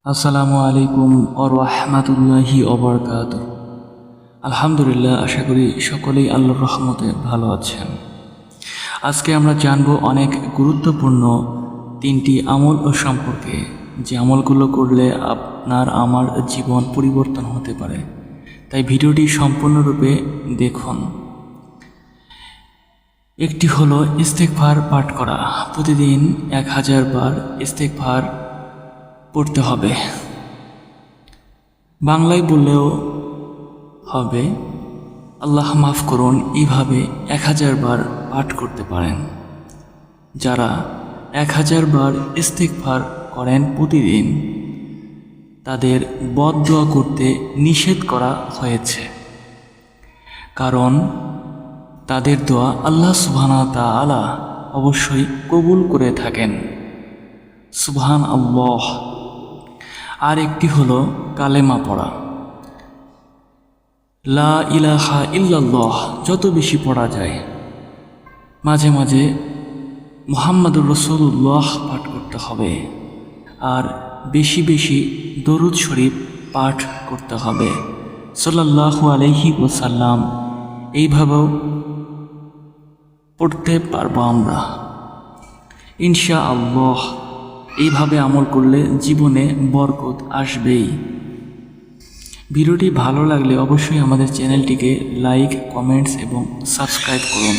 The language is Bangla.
আসসালামু আলাইকুম ওয়া রাহমাতুল্লাহি ওয়া বারাকাতুহু। আলহামদুলিল্লাহ, আশা করি সকলেই আল্লাহর রহমতে ভালো আছেন। আজকে আমরা জানব অনেক গুরুত্বপূর্ণ 3টি আমল ও সম্পর্কে, যে আমলগুলো করলে আপনার আমার জীবন পরিবর্তন হতে পারে। তাই ভিডিওটি সম্পূর্ণরূপে দেখুন। একটি হলো ইস্তেগফার পাঠ করা। প্রতিদিন 1000 বার ইস্তেগফার পড়তে হবে। বাংলায় বললেও হবে আল্লাহ মাফ করুন, এইভাবে 1000 বার পাঠ করতে পারেন। যারা 1000 বার ইস্তেগফার করেন প্রতিদিন, তাদের বদদোয়া করতে নিষেধ করা হয়েছে, কারণ তাদের দোয়া আল্লাহ সুবহানাহু ওয়া তাআলা অবশ্যই কবুল করে থাকেন। সুবহান আল্লাহ। আর একটি হলো কালেমা পড়া। লা ইলাহা ইল্লাল্লাহ যত বেশি পড়া যায়। মাঝে মাঝে মুহাম্মাদুর রাসূলুল্লাহ পাঠ করতে হবে, আর বেশি বেশি দরুদ শরীফ পাঠ করতে হবে সাল্লাল্লাহু আলাইহি ওয়াসাল্লাম। এইভাবেও পড়তে পারবো আমরা ইনশাআল্লাহ। এইভাবে আমল করলে জীবনে বরকত আসবেই। ভিডিওটি ভালো লাগলে অবশ্যই আমাদের চ্যানেলটিকে লাইক, কমেন্টস এবং সাবস্ক্রাইব করুন।